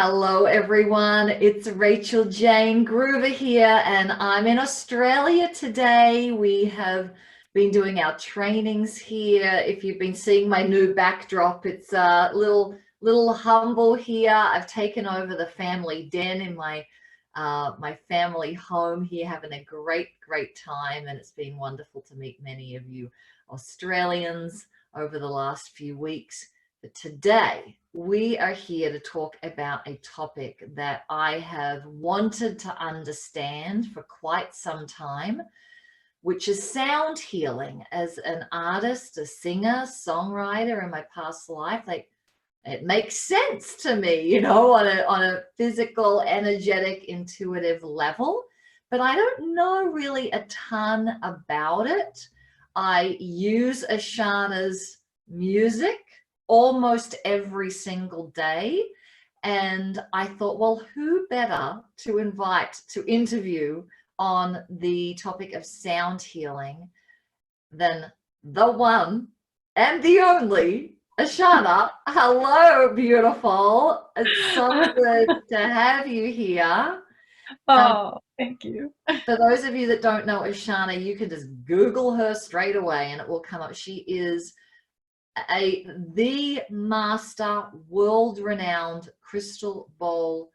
Hello, everyone. It's Rachael Jayne Groover here, and I'm in Australia today. We have been doing our trainings here. If you've been seeing my new backdrop, it's a little humble here. I've taken over the family den in my family home here, having a great time, and it's been wonderful to meet many of you Australians over the last few weeks. But today, we are here to talk about a topic that I have wanted to understand for quite some time, which is sound healing. As an artist, a singer, songwriter in my past life, it makes sense to me, on a physical, energetic, intuitive level. But I don't know really a ton about it. I use Ashana's music almost every single day. And I thought, well, who better to invite to interview on the topic of sound healing than the one and the only Ashana. Hello, beautiful. It's so good to have you here. Thank you. For those of you that don't know Ashana, you can just Google her straight away and it will come up. She is the master, world-renowned crystal bowl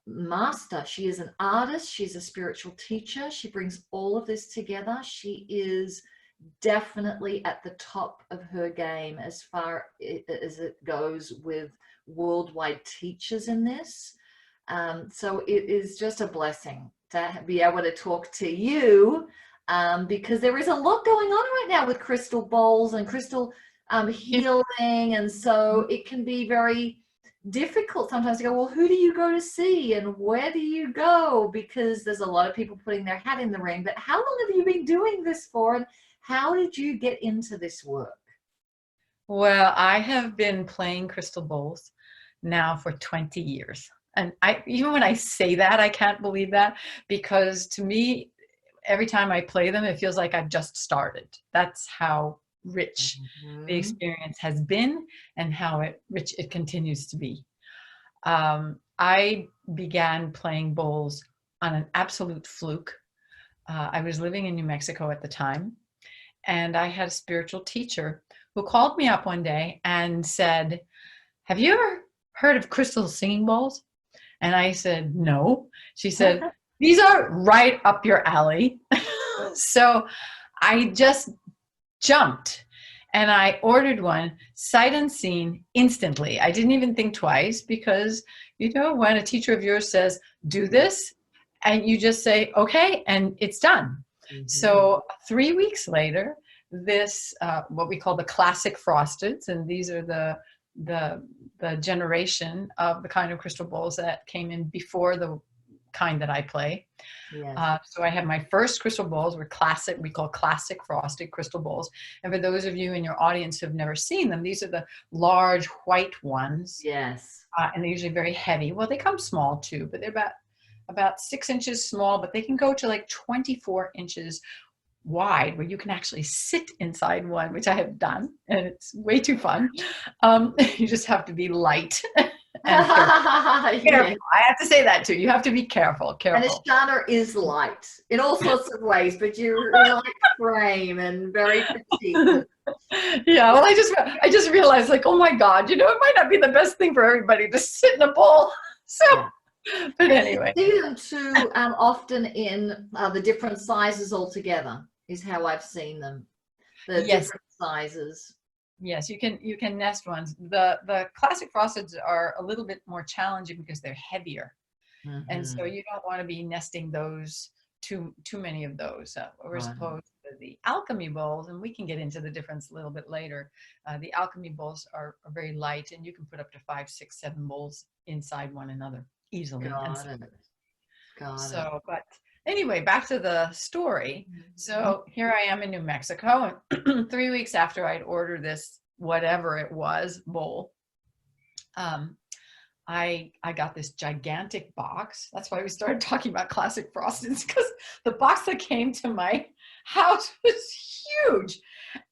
master. She is an artist. She's a spiritual teacher. She brings all of this together. She is definitely at the top of her game as far as it goes with worldwide teachers in this. So it is just a blessing to be able to talk to you because there is a lot going on right now with crystal bowls and crystal healing, and so it can be very difficult sometimes to go, well, who do you go to see and where do you go, because there's a lot of people putting their hat in the ring. But how long have you been doing this for, and how did you get into this work? Well, I have been playing crystal bowls now for 20 years. And even when I say that, I can't believe that, because to me, every time I play them, it feels like I've just started. That's how rich the experience has been and how rich it continues to be. I began playing bowls on an absolute fluke. I was living in New Mexico at the time, and I had a spiritual teacher who called me up one day and said, "Have you ever heard of crystal singing bowls?" And I said, "No." She said, "These are right up your alley." So I just jumped and I ordered one sight unseen instantly. I didn't even think twice, because, when a teacher of yours says, "Do this," and you just say, "Okay," and it's done. So 3 weeks later, this, what we call the classic frosteds, and these are the generation of the kind of crystal bowls that came in before the kind that I play. Yes. So I have my first crystal bowls were classic, we call classic frosted crystal bowls. And for those of you in your audience who have never seen them, these are the large white ones. Yes. And they're usually very heavy. Well, they come small too, but they're about 6 inches small, but they can go to like 24 inches wide, where you can actually sit inside one, which I have done, and it's way too fun. You just have to be light and careful. Yes. I have to say that too. You have to be careful. And Ashana is light in all sorts of ways, but you're a light frame and very petite. Yeah, well, I just realized, like, oh my God, it might not be the best thing for everybody to sit in a bowl. So, yeah. But anyway. You see them too often in the different sizes altogether, is how I've seen them. The different sizes. Yes, you can nest ones. The classic frosteds are a little bit more challenging because they're heavier. And so you don't want to be nesting those too many of those. We're supposed to the alchemy bowls, and we can get into the difference a little bit later. The alchemy bowls are very light, and you can put up to 5, 6, 7 bowls inside one another easily. Got it. But anyway, back to the story. So here I am in New Mexico, and 3 weeks after I'd ordered this, whatever it was, bowl, I got this gigantic box. That's why we started talking about classic frosteds, because the box that came to my house was huge.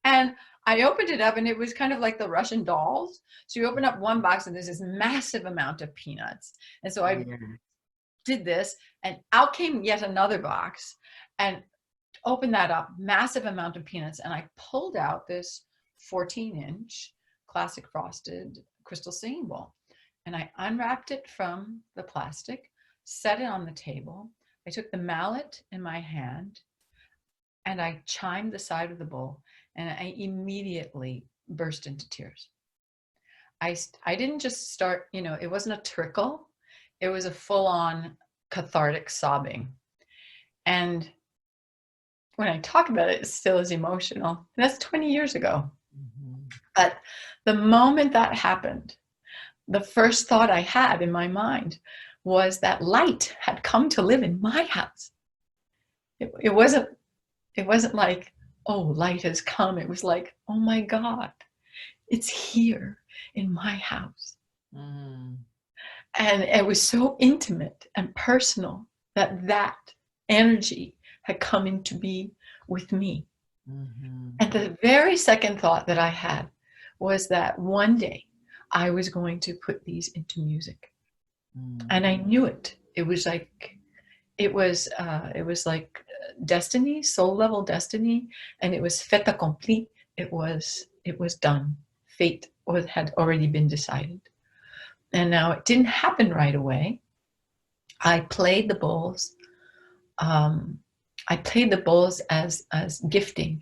And I opened it up and it was kind of like the Russian dolls. So you open up one box and there's this massive amount of peanuts. And so I did this and out came yet another box and opened that up, massive amount of peanuts. And I pulled out this 14-inch classic frosted crystal singing bowl. And I unwrapped it from the plastic, set it on the table. I took the mallet in my hand and I chimed the side of the bowl and I immediately burst into tears. I didn't just start, it wasn't a trickle. It was a full-on cathartic sobbing. And when I talk about it, it still is emotional. And that's 20 years ago. Mm-hmm. But the moment that happened, the first thought I had in my mind was that light had come to live in my house. It wasn't like, oh, light has come. It was like, oh my God, it's here in my house. Mm. And it was so intimate and personal that energy had come into be with me. Mm-hmm. And the very second thought that I had was that one day I was going to put these into music. Mm-hmm. And I knew it. It was like destiny, soul level destiny, and it was fait accompli. It was done. Fate had already been decided. And now it didn't happen right away. I played the bowls. As gifting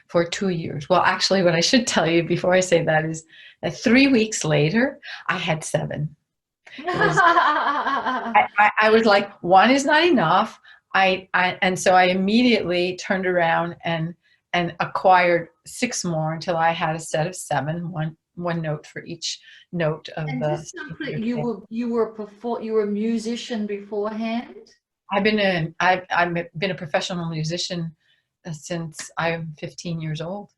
for 2 years. Well, actually, what I should tell you before I say that is that 3 weeks later, I had 7. I was like, 1 is not enough. And so I immediately turned around and acquired 6 more until I had a set of 7, one note for each note of and the. Just something you were a musician beforehand? I've been a professional musician since I'm 15 years old.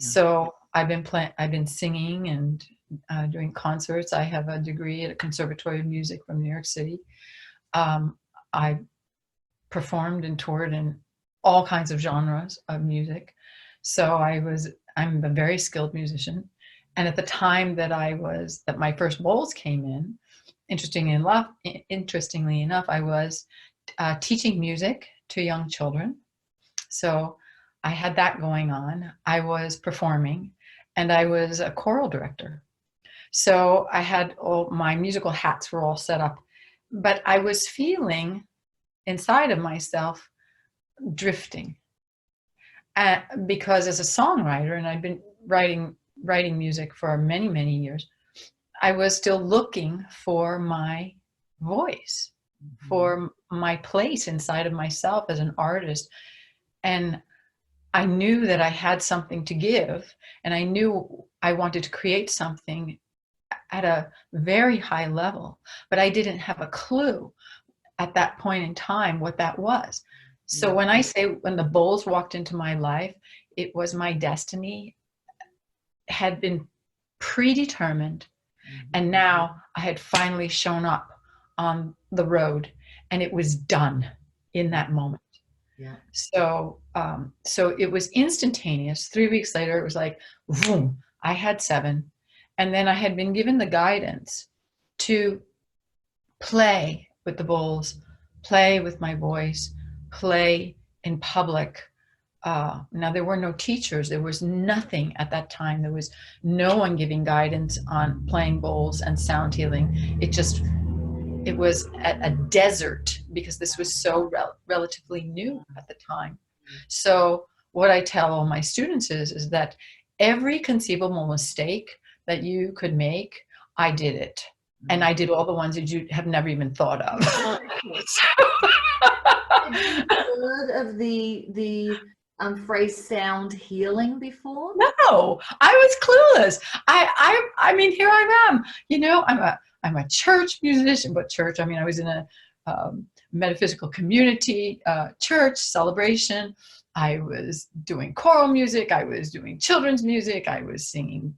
Yeah. So I've been singing and doing concerts. I have a degree at a conservatory of music from New York City. I performed and toured in all kinds of genres of music. So I'm a very skilled musician. And at the time that my first bowls came in, interestingly enough, I was teaching music to young children. So I had that going on. I was performing and I was a choral director. So I had all my musical hats were all set up, but I was feeling inside of myself drifting because as a songwriter, and I've been writing music for many, many years, I was still looking for my voice, for my place inside of myself as an artist. And I knew that I had something to give, and I knew I wanted to create something at a very high level, but I didn't have a clue at that point in time what that was. So when I say when the bowls walked into my life, it was my destiny had been predetermined. And now I had finally shown up on the road and it was done in that moment. Yeah. So it was instantaneous. 3 weeks later, it was like, boom, I had 7. And then I had been given the guidance to play with the bowls, play with my voice, play in public. Now there were no teachers. There was nothing at that time. There was no one giving guidance on playing bowls and sound healing. It was a desert because this was so relatively new at the time. So what I tell all my students is that every conceivable mistake that you could make, I did it. And I did all the ones that you have never even thought of. Have you heard of the phrase sound healing before? No, I was clueless. I mean, here I am. I'm a church musician, but church, I mean, I was in a metaphysical community, church celebration. I was doing choral music. I was doing children's music. I was singing,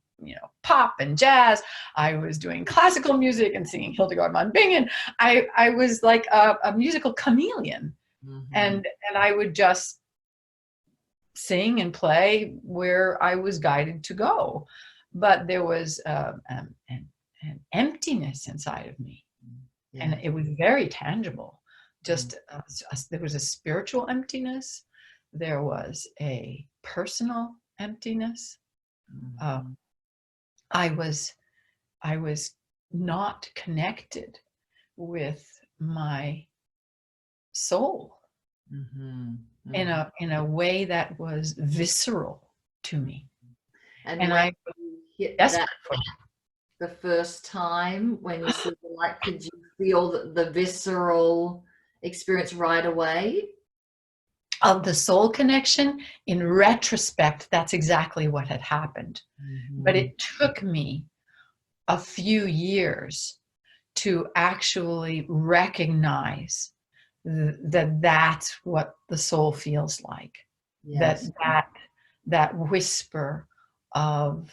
pop and jazz. I was doing classical music and singing Hildegard von Bingen. I was like a musical chameleon. Mm-hmm. And I would just sing and play where I was guided to go. But there was an emptiness inside of me. Yeah. And it was very tangible. Just there was a spiritual emptiness. There was a personal emptiness. I was not connected with my soul in a way that was visceral to me. And I hit desperate that for the first time when you saw the light, could you feel the visceral experience right away? of the soul connection. In retrospect, that's exactly what had happened. But it took me a few years to actually recognize that that's what the soul feels like. Yes. That whisper of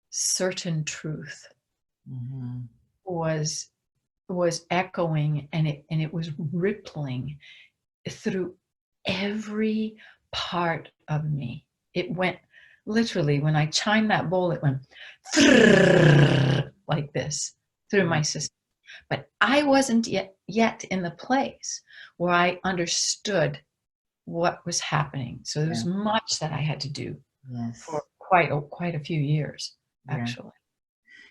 certain truth was echoing, and it was rippling through every part of me. It went literally, when I chimed that bowl, it went like this through my system. But I wasn't yet in the place where I understood what was happening. So there was much that I had to do for quite a few years, actually.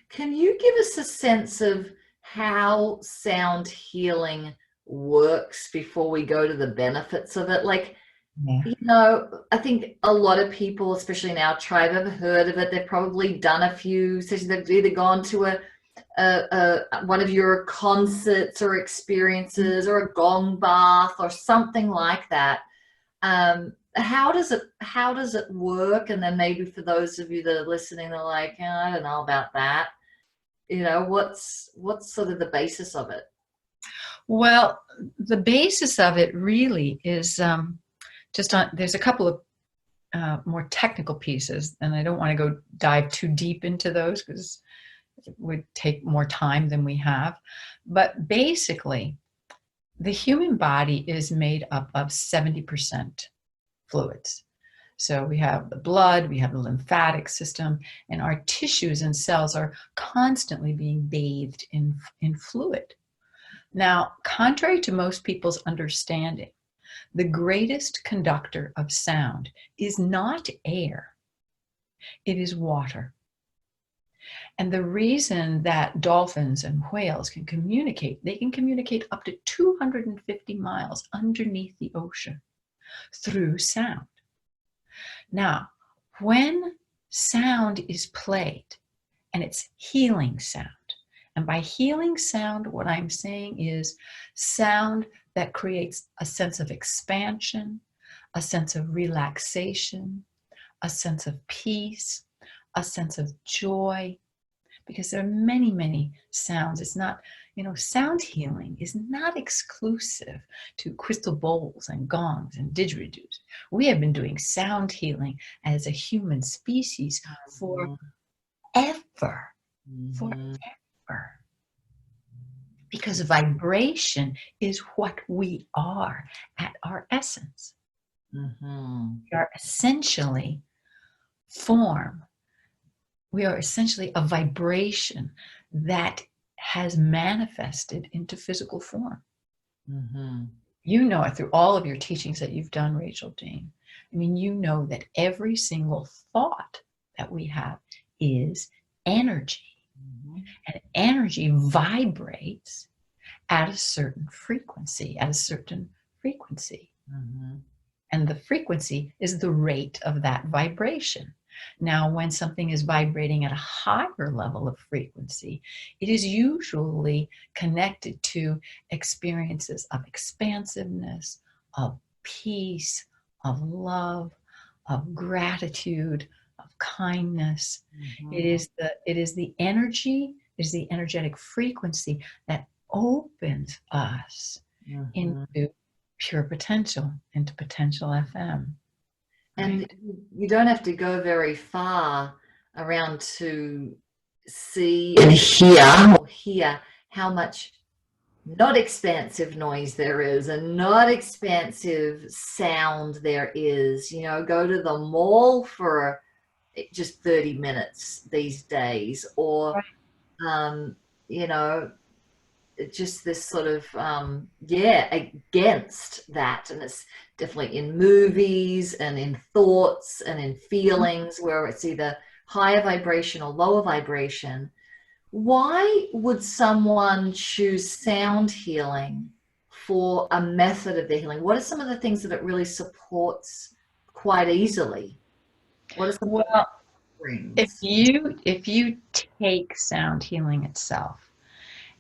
Can you give us a sense of how sound healing works before we go to the benefits of it? Like, you know, I think a lot of people, especially in our tribe, have heard of it. They've probably done a few sessions. They've either gone to one of your concerts or experiences or a gong bath or something like that. How does it work? And then maybe for those of you that are listening, they're like, oh, I don't know about that. You know, what's sort of the basis of it? Well, the basis of it really is there's a couple of more technical pieces, and I don't want to go dive too deep into those because it would take more time than we have. But basically, the human body is made up of 70% fluids. So we have the blood, we have the lymphatic system, and our tissues and cells are constantly being bathed in fluid. Now, contrary to most people's understanding, the greatest conductor of sound is not air, it is water. And the reason that dolphins and whales can communicate, they can communicate up to 250 miles underneath the ocean through sound. Now, when sound is played, and it's healing sound, and by healing sound, what I'm saying is sound that creates a sense of expansion, a sense of relaxation, a sense of peace, a sense of joy, because there are many, many sounds. It's not, sound healing is not exclusive to crystal bowls and gongs and didgeridoos. We have been doing sound healing as a human species forever. Because vibration is what we are at our essence. We are essentially form. We are essentially a vibration that has manifested into physical form. You know it through all of your teachings that you've done, Rachael Jayne. I mean, you know that every single thought that we have is energy. And energy vibrates at a certain frequency, And the frequency is the rate of that vibration. Now, when something is vibrating at a higher level of frequency, it is usually connected to experiences of expansiveness, of peace, of love, of gratitude, of kindness. It is the energy, is the energetic frequency that opens us into pure potential, into potential FM. And you don't have to go very far around to see and hear how much not expansive noise there is, and not expansive sound there is. You know, go to the mall for just 30 minutes these days, or, Right. um, you know, just this sort of, yeah, against that. And it's definitely in movies and in thoughts and in feelings where it's either higher vibration or lower vibration. Why would someone choose sound healing for a method of their healing? What are some of the things that it really supports quite easily? What are some of the Well, offerings? if you take sound healing itself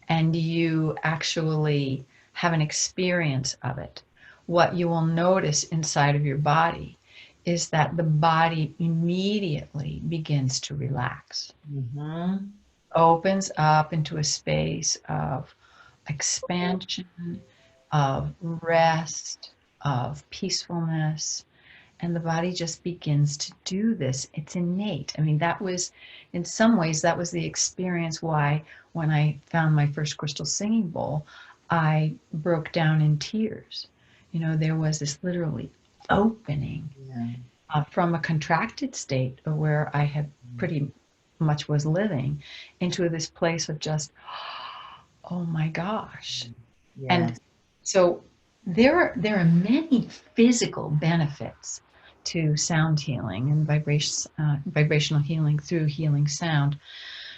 and you actually have an experience of it, what you will notice inside of your body is that the body immediately begins to relax, Mm-hmm. opens up into a space of expansion, of rest, of peacefulness, and the body just begins to do this. It's innate. I mean, that was, in some ways, that was the experience why when I found my first crystal singing bowl, I broke down in tears. You know, there was this literally opening Yeah. from a contracted state of where I had pretty much was living into this place of just, oh my gosh. And Yes. so there are many physical benefits to sound healing and vibrational healing through healing sound.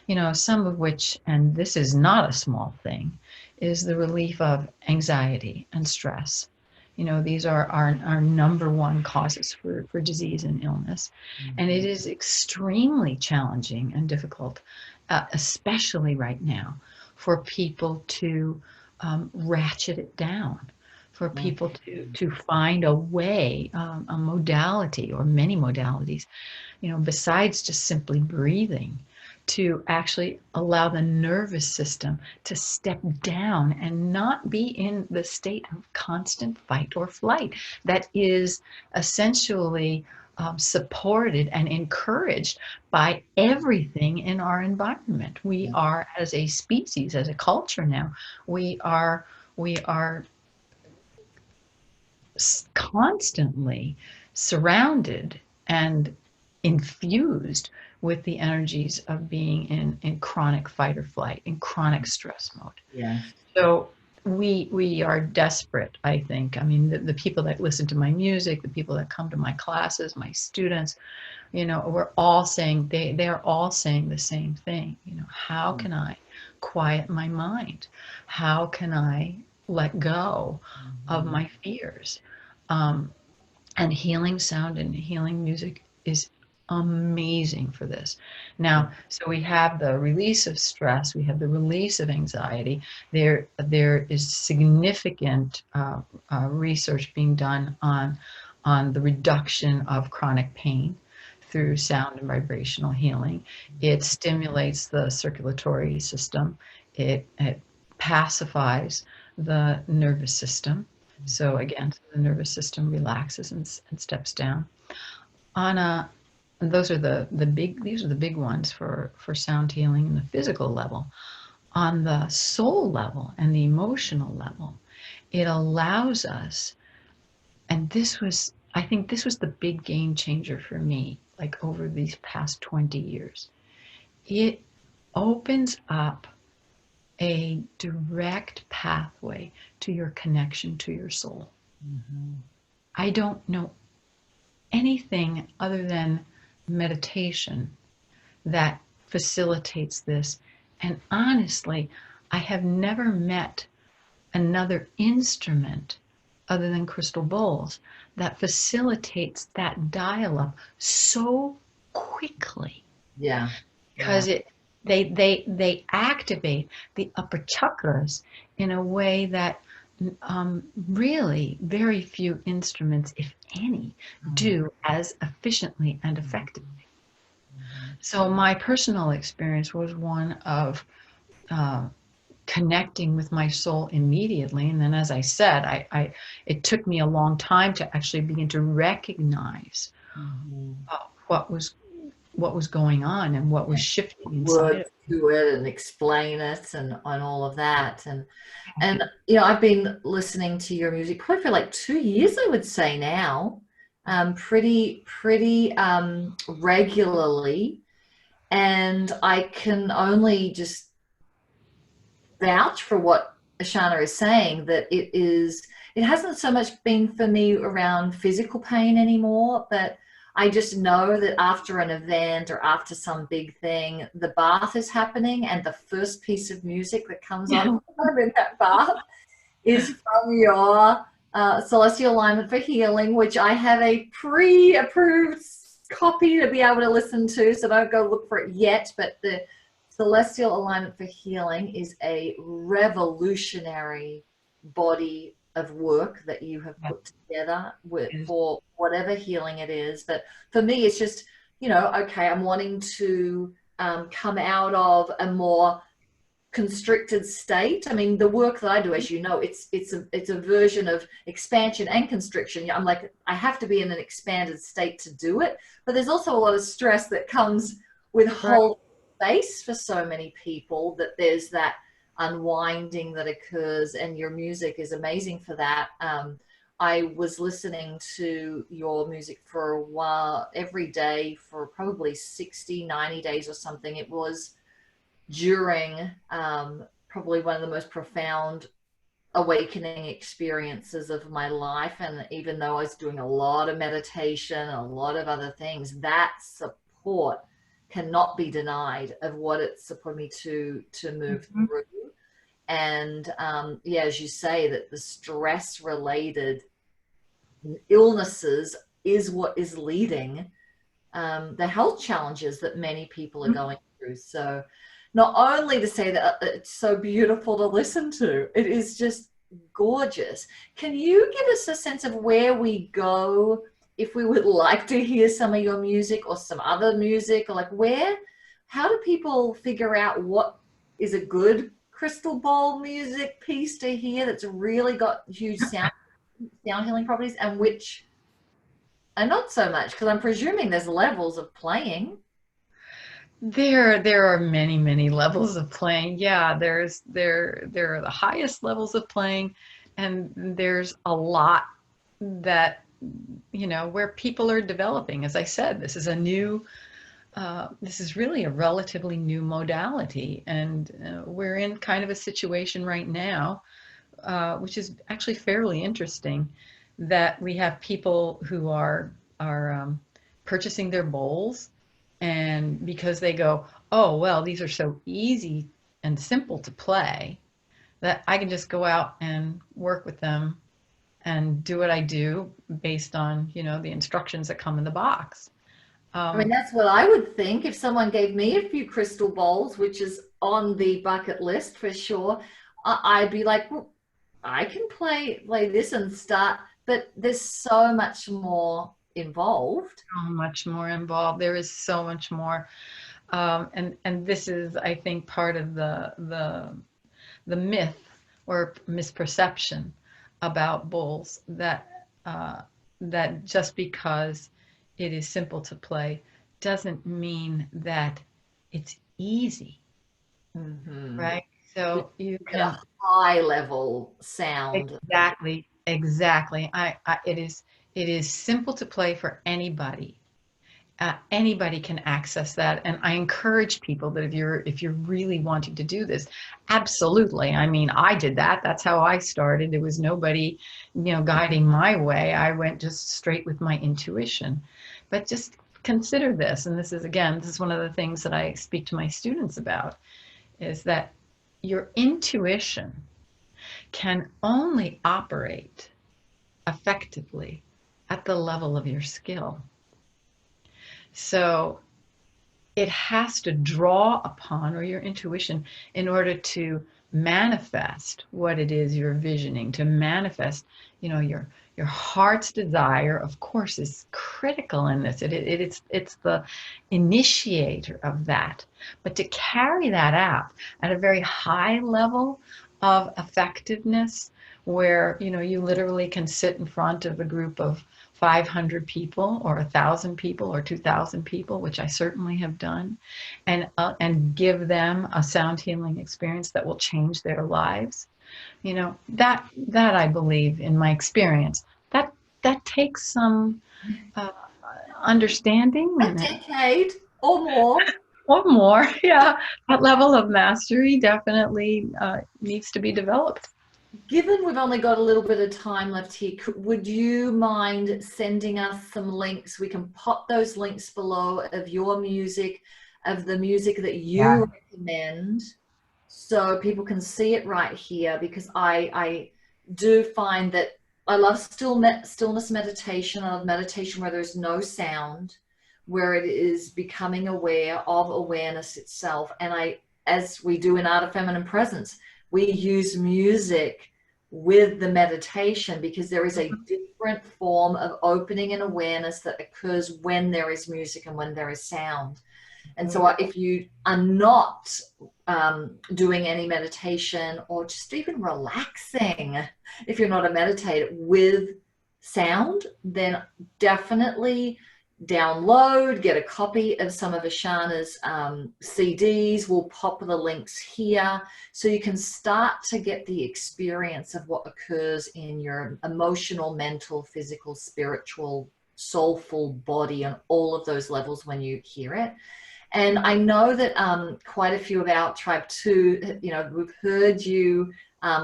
You know, some of which, and this is not a small thing, is the relief of anxiety and stress. You know, these are our number one causes for disease and illness. And it is extremely challenging and difficult, especially right now, for people to ratchet it down, for people to find a way, a modality or many modalities, you know, besides just simply breathing, to actually allow the nervous system to step down and not be in the state of constant fight or flight that is essentially supported and encouraged by everything in our environment. We are, as a species, as a culture now, we are constantly surrounded and infused with the energies of being in chronic fight or flight, in chronic stress mode. Yes. So we are desperate, I think. I mean, the people that listen to my music, the people that come to my classes, my students, you know, we're all saying, they're all saying the same thing. You know, how can I quiet my mind? How can I let go of my fears? Um, and healing sound and healing music is amazing for this. Now, so we have the release of stress, we have the release of anxiety. There is significant research being done on the reduction of chronic pain through sound and vibrational healing. It stimulates the circulatory system. It pacifies the nervous system. So again, the nervous system relaxes and steps down. On a, and those are these are the big ones for sound healing in the physical level. On the soul level and the emotional level, it allows us, and I think this was the big game changer for me, like over these past 20 years. It opens up a direct pathway to your connection to your soul. I don't know anything other than meditation that facilitates this. And honestly, I have never met another instrument other than crystal bowls that facilitates that dial-up so quickly, Yeah. Yeah. because they activate the upper chakras in a way that really very few instruments, if any, do as efficiently and effectively. So my personal experience was one of uh, connecting with my soul immediately, and then, as I said, it took me a long time to actually begin to recognize what was what was going on and what was shifting inside Words of to it and explain it and all of that. And I've been listening to your music probably for like 2 years, I would say now, pretty regularly. And I can only just vouch for what Ashana is saying, that it hasn't so much been for me around physical pain anymore, but I just know that after an event or after some big thing, the bath is happening, and the first piece of music that comes on in that bath is from your Celestial Alignment for Healing, which I have a pre-approved copy to be able to listen to, so don't go look for it yet. But the Celestial Alignment for Healing is a revolutionary body of work that you have put together for whatever healing it is. But for me, it's just, okay, I'm wanting to come out of a more constricted state. I mean, the work that I do, as you know, it's a version of expansion and constriction. I'm like, I have to be in an expanded state to do it, but there's also a lot of stress that comes with holding space for so many people, that there's that unwinding that occurs, and your music is amazing for that. I was listening to your music for a while, every day for probably 60-90 days or something. It was during probably one of the most profound awakening experiences of my life. And even though I was doing a lot of meditation, a lot of other things, that support cannot be denied of what it supported me to move through. And as you say, that the stress related illnesses is what is leading the health challenges that many people are going through. So not only to say that it's so beautiful to listen to, it is just gorgeous. Can you give us a sense of where we go if we would like to hear some of your music or some other music, or like how do people figure out what is a good crystal ball music piece to hear that's really got huge sound healing properties, and which are not so much? Because I'm presuming there's levels of playing. There are many levels of playing. Yeah, there are the highest levels of playing, and there's a lot that, where people are developing. As I said, this is this is really a relatively new modality, and we're in kind of a situation right now, which is actually fairly interesting, that we have people who are purchasing their bowls. And because they go, oh, well, these are so easy and simple to play that I can just go out and work with them and do what I do based on, the instructions that come in the box. I mean, that's what I would think if someone gave me a few crystal bowls, which is on the bucket list for sure. I'd be like, well, I can play this and start, but there's so much more involved. So much more involved. There is so much more, and this is, I think, part of the myth or misperception about bowls, that just because it is simple to play doesn't mean that it's easy, right? So you Get a high level sound. Exactly. It is simple to play for anybody. Anybody can access that, and I encourage people that if you're really wanting to do this, absolutely. I mean, I did that. That's how I started. There was nobody, guiding my way. I went just straight with my intuition. But just consider this, and this is one of the things that I speak to my students about, is that your intuition can only operate effectively at the level of your skill. So it has to draw upon, or your intuition, in order to manifest what it is you're visioning, to manifest, your heart's desire, of course, is critical in this. It's the initiator of that. But to carry that out at a very high level of effectiveness, where you literally can sit in front of a group of 500 people or 1,000 people or 2,000 people, which I certainly have done, and give them a sound healing experience that will change their lives. You know, that I believe, in my experience, that takes some uh, understanding A and decade or more. or more. Yeah, that level of mastery definitely needs to be developed. Given we've only got a little bit of time left here, would you mind sending us some links? We can pop those links below of your music, of the music that Yeah. you recommend, so people can see it right here, because I do find that I love stillness meditation. I love meditation where there's no sound, where it is becoming aware of awareness itself. And as we do in Art of Feminine Presence, we use music with the meditation, because there is a different form of opening and awareness that occurs when there is music and when there is sound. And so if you are not doing any meditation, or just even relaxing, if you're not a meditator, with sound, then definitely download, get a copy of some of Ashana's CDs. We'll pop the links here so you can start to get the experience of what occurs in your emotional, mental, physical, spiritual, soulful body on all of those levels when you hear it. And I know that quite a few of our tribe too, we've heard you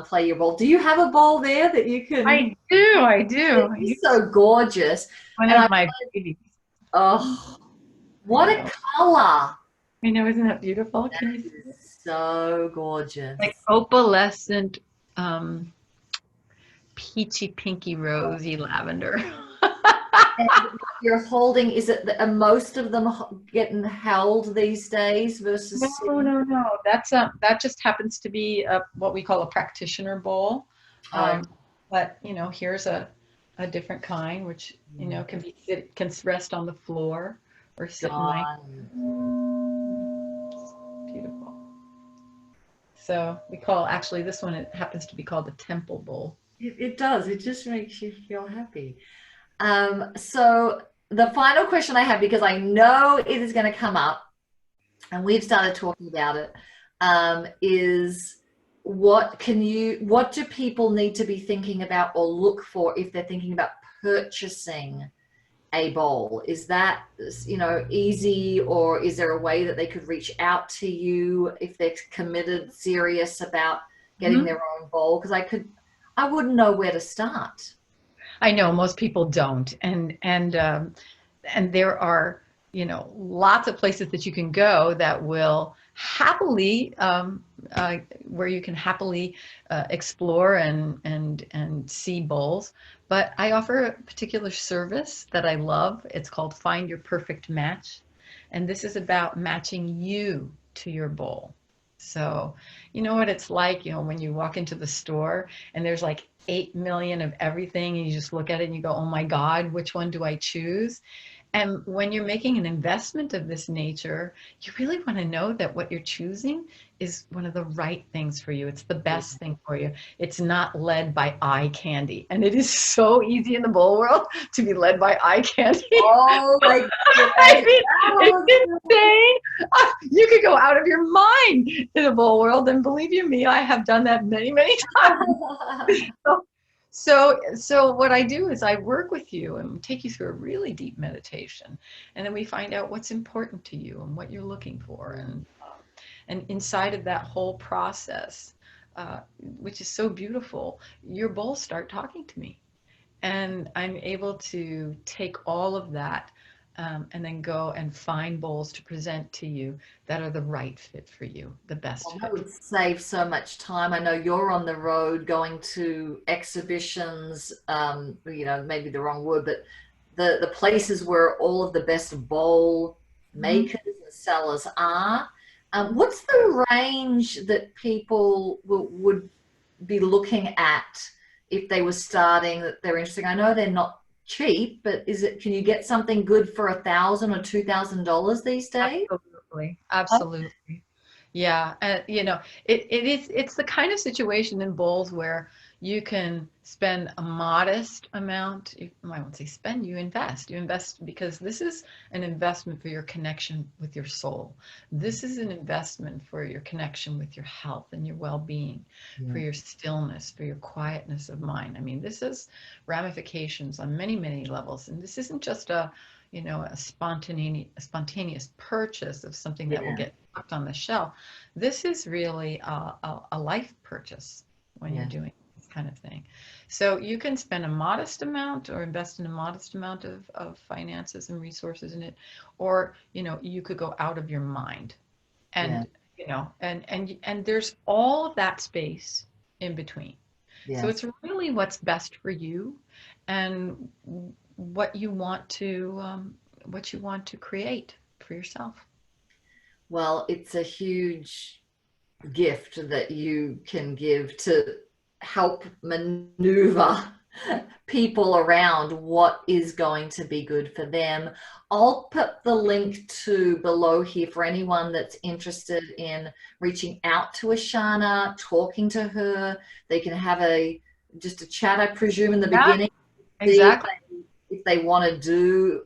play your bowl. Do you have a bowl there that you can? I do. It's so gorgeous. One And of my babies. oh, I what a know. color. I know, isn't that beautiful? Can That you see it? is so gorgeous. Like opalescent, um, peachy, pinky, rosy lavender. And you're holding, is it most of them getting held these days No, versus sitting? no. That just happens to be what we call a practitioner bowl. Oh, But here's a different kind, which can rest on the floor or sit in my. God. Beautiful. So we call actually this one. It happens to be called the temple bowl. It does. It just makes you feel happy. So the final question I have, because I know it is going to come up, and we've started talking about it, is what do people need to be thinking about or look for if they're thinking about purchasing a bowl? Is that, easy, or is there a way that they could reach out to you if they're committed, serious about getting Mhm. their own bowl? Because I wouldn't know where to start. I know most people don't, and there are lots of places that you can go that will happily where you can happily explore and see bowls. But I offer a particular service that I love. It's called Find Your Perfect Match, and this is about matching you to your bowl. So you know what it's like, when you walk into the store and there's like 8 million of everything, and you just look at it and you go, oh my God, which one do I choose? And when you're making an investment of this nature, you really want to know that what you're choosing is one of the right things for you. It's the best thing for you. It's not led by eye candy. And it is so easy in the bowl world to be led by eye candy. Oh my I mean, goodness. it's insane. You could go out of your mind in a bowl world. And believe you me, I have done that many, many times. So what I do is I work with you and take you through a really deep meditation, and then we find out what's important to you and what you're looking for, and inside of that whole process, which is so beautiful, your bowls start talking to me, and I'm able to take all of that. And then go and find bowls to present to you that are the right fit for you, the best That fit. would save so much time. I know you're on the road going to exhibitions, maybe the wrong word, but the places where all of the best bowl Mhm. makers and sellers are. What's the range that people would be looking at if they were starting, that they're interested? I know they're not cheap, but can you get something good for $1,000 or $2,000 these days? Absolutely, absolutely. Yeah, it's the kind of situation in bowls where You can spend a modest amount. I won't say spend, you invest. You invest because this is an investment for your connection with your soul. This is an investment for your connection with your health and your well-being, for Yeah. your stillness, for your quietness of mind. I mean, this is ramifications on many, many levels. And this isn't just a, a spontaneous purchase of something that will Yeah. get tucked on the shelf. This is really a life purchase when you're Yeah. doing this kind of thing. So you can spend a modest amount or invest in a modest amount of finances and resources in it, or, you could go out of your mind Yeah. and, and there's all of that space in between. So it's Yes. really what's best for you and what you want to create for yourself. Well, it's a huge gift that you can give to help maneuver people around what is going to be good for them. I'll put the link to below here for anyone that's interested in reaching out to Ashana, talking to her. They can have just a chat, I presume, in the Yeah, beginning, see exactly. if they want to do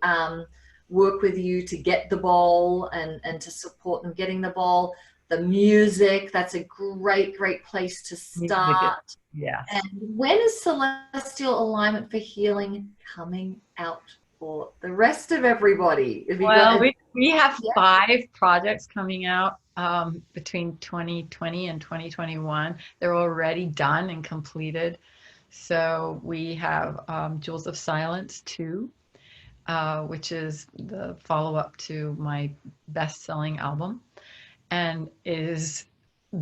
work with you to get the ball and to support them getting the ball. The music, that's a great place to Music is, start. And yes. when is Celestial Alignment for Healing coming out for the rest of everybody? Have you got Well, a, we have yeah, 5 projects coming out between 2020 and 2021. They're already done and completed. So we have Jewels of Silence 2, which is the follow-up to my best-selling album, and is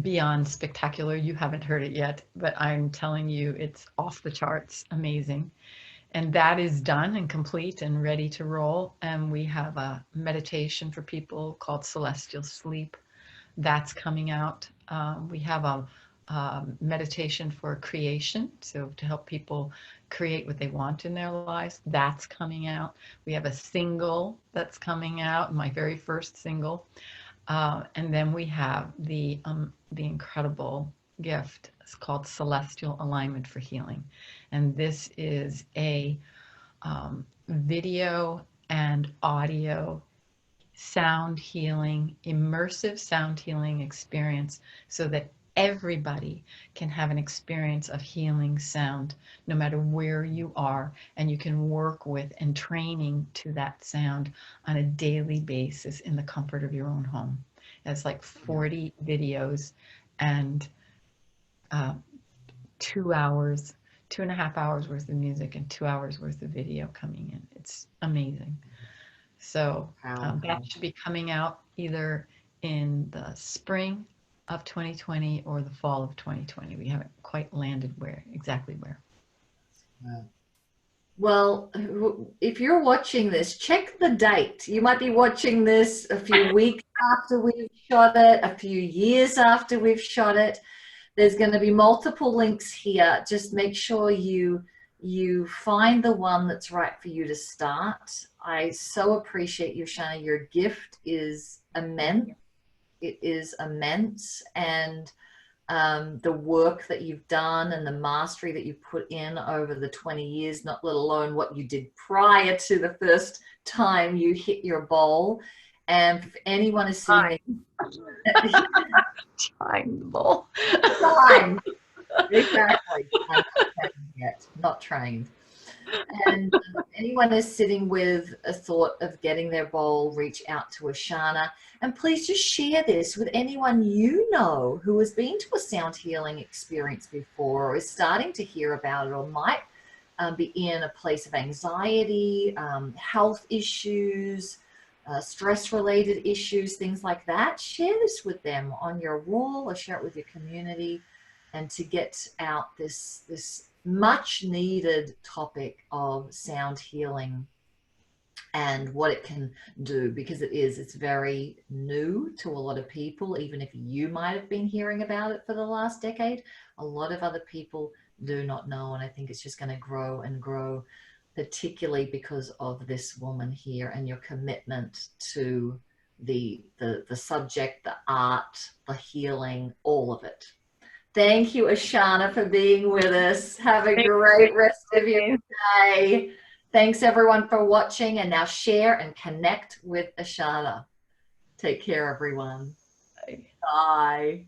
beyond spectacular. You haven't heard it yet, but I'm telling you, it's off the charts, amazing. And that is done and complete and ready to roll. And we have a meditation for people called Celestial Sleep. That's coming out. We have a meditation for creation, so to help people create what they want in their lives. That's coming out. We have a single that's coming out, my very first single. And then we have the incredible gift. It's called Celestial Alignment for Healing. And this is a video and audio sound healing, immersive sound healing experience so that everybody can have an experience of healing sound no matter where you are, and you can work with and training to that sound on a daily basis in the comfort of your own home. It's like 40 videos and uh, 2 hours, 2.5 hours worth of music and 2 hours worth of video coming in. It's amazing. So that powerful? should be coming out either in the spring of 2020 or the fall of 2020. We haven't quite landed exactly where. Well, if you're watching this, check the date. You might be watching this a few weeks after we've shot it, a few years after we've shot it. There's going to be multiple links here. Just make sure you find the one that's right for you to start. I so appreciate you, Shauna. Your gift is immense. It is immense. And the work that you've done and the mastery that you've put in over the 20 years, not let alone what you did prior to the first time you hit your bowl. And if anyone is sitting there, Trying the bowl. time, exactly. I'm not trained yet, not trained. And anyone is sitting with a thought of getting their bowl, reach out to Ashana. And please just share this with anyone you know who has been to a sound healing experience before or is starting to hear about it or might be in a place of anxiety, health issues, stress-related issues, things like that. Share this with them on your wall or share it with your community, and to get out this much needed topic of sound healing and what it can do, because it's very new to a lot of people. Even if you might have been hearing about it for the last decade, a lot of other people do not know, and I think it's just going to grow and grow, particularly because of this woman here and your commitment to the subject, the art, the healing, all of it. Thank you, Ashana, for being with us. Have a Thank great rest of your you. day. Thanks everyone for watching, and now share and connect with Ashana. Take care, everyone. Bye.